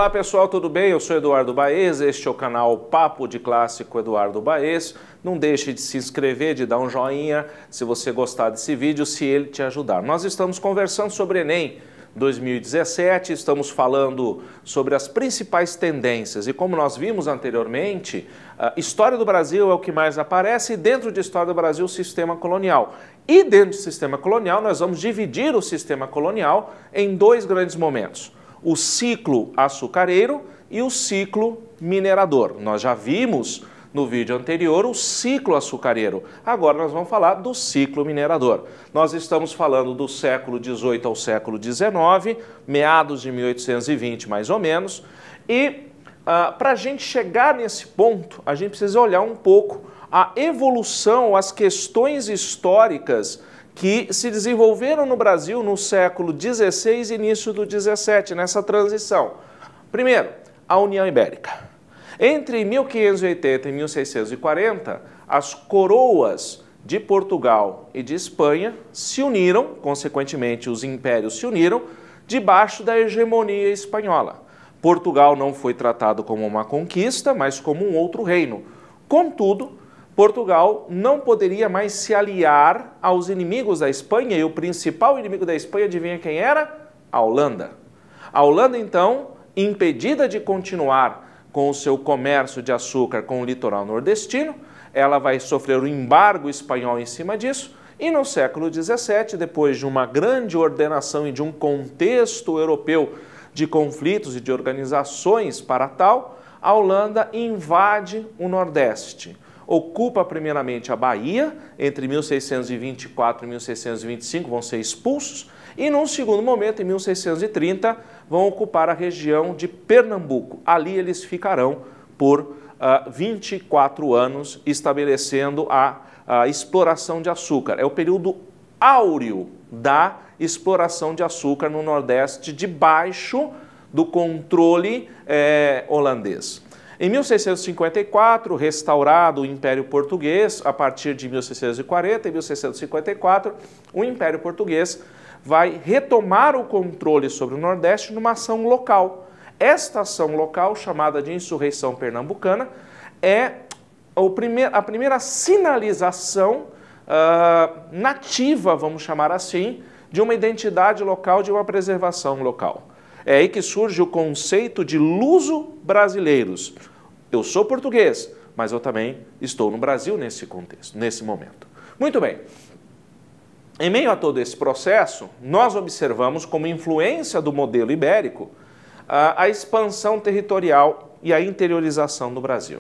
Olá pessoal, tudo bem? Eu sou Eduardo Baez, este é o canal Papo de Clássico Eduardo Baez. Não deixe de se inscrever, de dar um joinha se você gostar desse vídeo, se ele te ajudar. Nós estamos conversando sobre Enem 2017, estamos falando sobre as principais tendências e como nós vimos anteriormente, a história do Brasil é o que mais aparece e dentro de história do Brasil o sistema colonial. E dentro do sistema colonial nós vamos dividir o sistema colonial em dois grandes momentos. O ciclo açucareiro e o ciclo minerador. Nós já vimos no vídeo anterior o ciclo açucareiro. Agora nós vamos falar do ciclo minerador. Nós estamos falando do século XVIII ao século XIX, meados de 1820 mais ou menos. E para a gente chegar nesse ponto, a gente precisa olhar um pouco a evolução, as questões históricas que se desenvolveram no Brasil no século XVI e início do XVII, nessa transição. Primeiro, a União Ibérica. Entre 1580 e 1640, as coroas de Portugal e de Espanha se uniram, consequentemente os impérios se uniram, debaixo da hegemonia espanhola. Portugal não foi tratado como uma conquista, mas como um outro reino. Contudo, Portugal não poderia mais se aliar aos inimigos da Espanha, e o principal inimigo da Espanha, adivinha quem era? A Holanda. A Holanda, então, impedida de continuar com o seu comércio de açúcar com o litoral nordestino, ela vai sofrer um embargo espanhol em cima disso, e no século XVII, depois de uma grande ordenação e de um contexto europeu de conflitos e de organizações para tal, a Holanda invade o Nordeste. Ocupa primeiramente a Bahia, entre 1624 e 1625 vão ser expulsos, e num segundo momento, em 1630, vão ocupar a região de Pernambuco. Ali eles ficarão por 24 anos, estabelecendo a exploração de açúcar. É o período áureo da exploração de açúcar no Nordeste, debaixo do controle holandês. Em 1654, restaurado o Império Português, a partir de 1640 e 1654, o Império Português vai retomar o controle sobre o Nordeste numa ação local. Esta ação local, chamada de Insurreição Pernambucana, é a primeira sinalização nativa, vamos chamar assim, de uma identidade local, de uma preservação local. É aí que surge o conceito de luso-brasileiros. Eu sou português, mas eu também estou no Brasil nesse contexto, nesse momento. Muito bem. Em meio a todo esse processo, nós observamos como influência do modelo ibérico a expansão territorial e a interiorização do Brasil.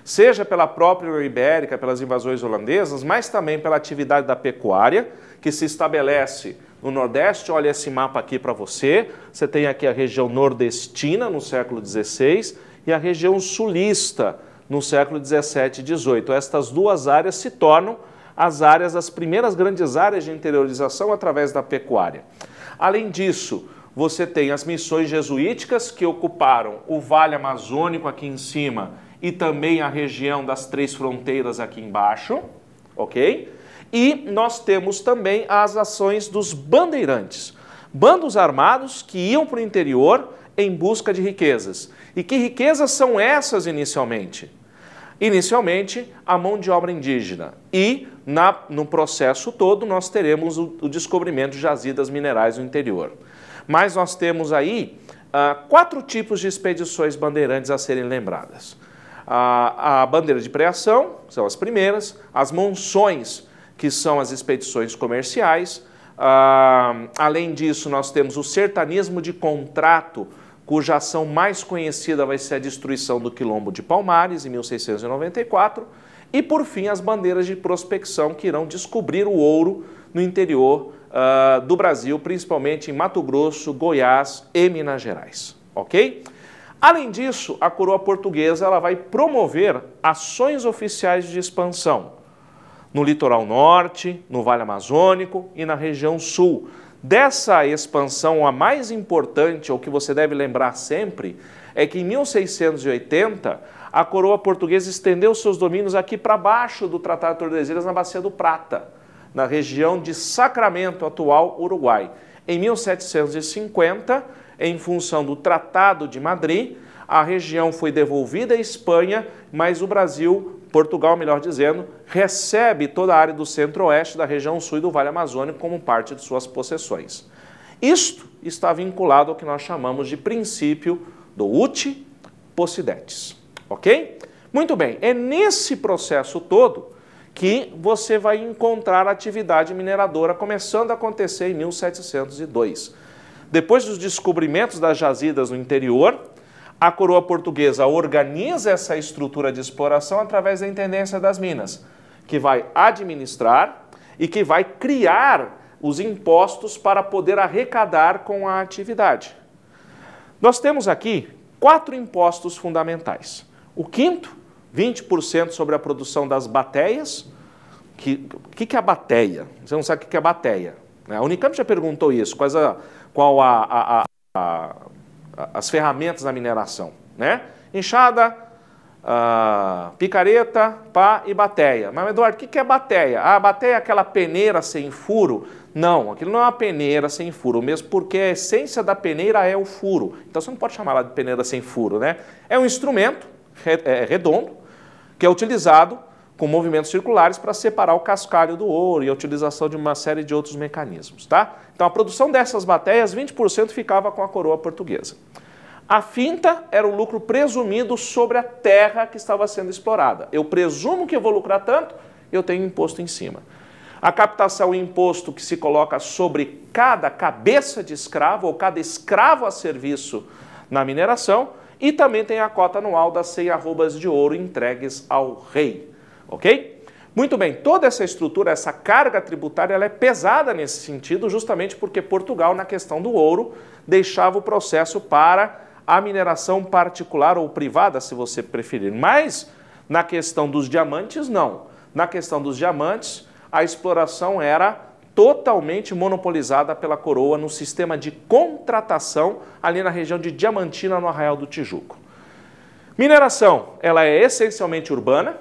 Seja pela própria União Ibérica, pelas invasões holandesas, mas também pela atividade da pecuária, que se estabelece no Nordeste. Olha esse mapa aqui para você. Você tem aqui a região nordestina no século XVI e a região sulista no século XVII e XVIII. Estas duas áreas se tornam as primeiras grandes áreas de interiorização através da pecuária. Além disso, você tem as missões jesuíticas que ocuparam o Vale Amazônico aqui em cima e também a região das Três Fronteiras aqui embaixo, ok? E nós temos também as ações dos bandeirantes, bandos armados que iam para o interior em busca de riquezas. E que riquezas são essas inicialmente? Inicialmente, a mão de obra indígena. E no processo todo nós teremos o descobrimento de jazidas minerais no interior. Mas nós temos aí 4 tipos de expedições bandeirantes a serem lembradas. A bandeira de preação, são as primeiras, as monções, que são as expedições comerciais. Além disso, nós temos o sertanismo de contrato, cuja ação mais conhecida vai ser a destruição do Quilombo de Palmares, em 1694. E, por fim, as bandeiras de prospecção, que irão descobrir o ouro no interior do Brasil, principalmente em Mato Grosso, Goiás e Minas Gerais. Ok? Além disso, a coroa portuguesa ela vai promover ações oficiais de expansão no litoral norte, no Vale Amazônico e na região sul. Dessa expansão, a mais importante, ou que você deve lembrar sempre, é que em 1680 a coroa portuguesa estendeu seus domínios aqui para baixo do Tratado de Tordesilhas, na Bacia do Prata, na região de Sacramento, atual Uruguai. Em 1750, em função do Tratado de Madrid, a região foi devolvida à Espanha, mas o Brasil, Portugal, melhor dizendo, recebe toda a área do centro-oeste, da região sul e do Vale Amazônico como parte de suas possessões. Isto está vinculado ao que nós chamamos de princípio do uti possidetis, ok? Muito bem, é nesse processo todo que você vai encontrar a atividade mineradora começando a acontecer em 1702. Depois dos descobrimentos das jazidas no interior, a coroa portuguesa organiza essa estrutura de exploração através da Intendência das Minas, que vai administrar e que vai criar os impostos para poder arrecadar com a atividade. Nós temos aqui 4 impostos fundamentais. O quinto, 20% sobre a produção das bateias. O que é a bateia? Você não sabe o que é a bateia. A Unicamp já perguntou isso, qual as ferramentas da mineração, né? Enxada, picareta, pá e bateia. Mas, Eduardo, o que é bateia? A bateia é aquela peneira sem furo? Não, aquilo não é uma peneira sem furo, mesmo porque a essência da peneira é o furo. Então você não pode chamar ela de peneira sem furo, né? É um instrumento redondo que é utilizado com movimentos circulares para separar o cascalho do ouro e a utilização de uma série de outros mecanismos, tá? Então a produção dessas bateias, 20% ficava com a coroa portuguesa. A finta era o lucro presumido sobre a terra que estava sendo explorada. Eu presumo que eu vou lucrar tanto, eu tenho imposto em cima. A captação é o imposto que se coloca sobre cada cabeça de escravo ou cada escravo a serviço na mineração e também tem a cota anual das 100 arrobas de ouro entregues ao rei. Ok? Muito bem, toda essa estrutura, essa carga tributária, ela é pesada nesse sentido, justamente porque Portugal, na questão do ouro, deixava o processo para a mineração particular ou privada, se você preferir. Mas, na questão dos diamantes, não. Na questão dos diamantes, a exploração era totalmente monopolizada pela coroa no sistema de contratação ali na região de Diamantina, no Arraial do Tijuco. Mineração, ela é essencialmente urbana,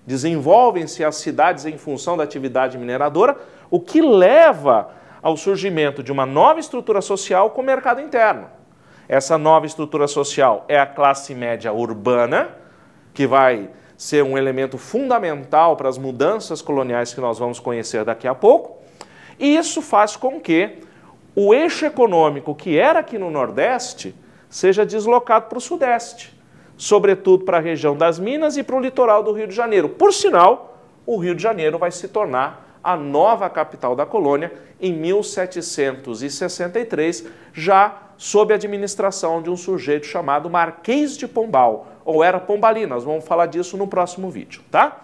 desenvolvem-se as cidades em função da atividade mineradora, o que leva ao surgimento de uma nova estrutura social com o mercado interno. Essa nova estrutura social é a classe média urbana, que vai ser um elemento fundamental para as mudanças coloniais que nós vamos conhecer daqui a pouco, e isso faz com que o eixo econômico que era aqui no Nordeste seja deslocado para o Sudeste, sobretudo para a região das Minas e para o litoral do Rio de Janeiro. Por sinal, o Rio de Janeiro vai se tornar a nova capital da colônia em 1763, já sob a administração de um sujeito chamado Marquês de Pombal, ou era Pombali. Nós vamos falar disso no próximo vídeo, tá?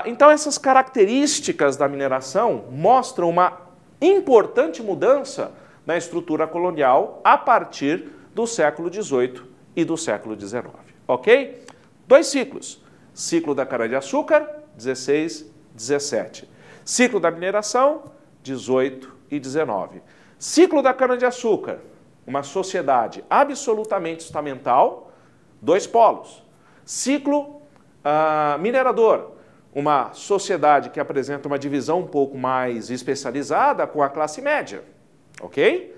Então essas características da mineração mostram uma importante mudança na estrutura colonial a partir do século XVIII e do século XIX, ok? 2 ciclos, ciclo da cana-de-açúcar, 16, 17. Ciclo da mineração, 18 e 19. Ciclo da cana-de-açúcar, uma sociedade absolutamente estamental, 2 polos. Ciclo minerador, uma sociedade que apresenta uma divisão um pouco mais especializada com a classe média, ok?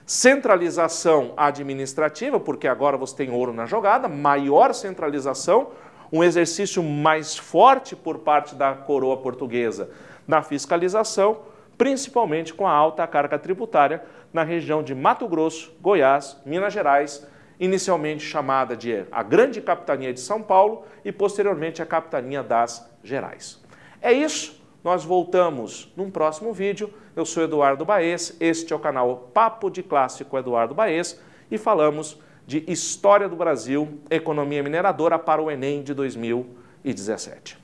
Centralização administrativa, porque agora você tem ouro na jogada, maior centralização, um exercício mais forte por parte da coroa portuguesa na fiscalização, principalmente com a alta carga tributária na região de Mato Grosso, Goiás, Minas Gerais, inicialmente chamada de a Grande Capitania de São Paulo e posteriormente a Capitania das Gerais. É isso, nós voltamos num próximo vídeo. Eu sou Eduardo Baez, este é o canal Papo de Clássico Eduardo Baez e falamos de História do Brasil, Economia Mineradora para o Enem de 2017.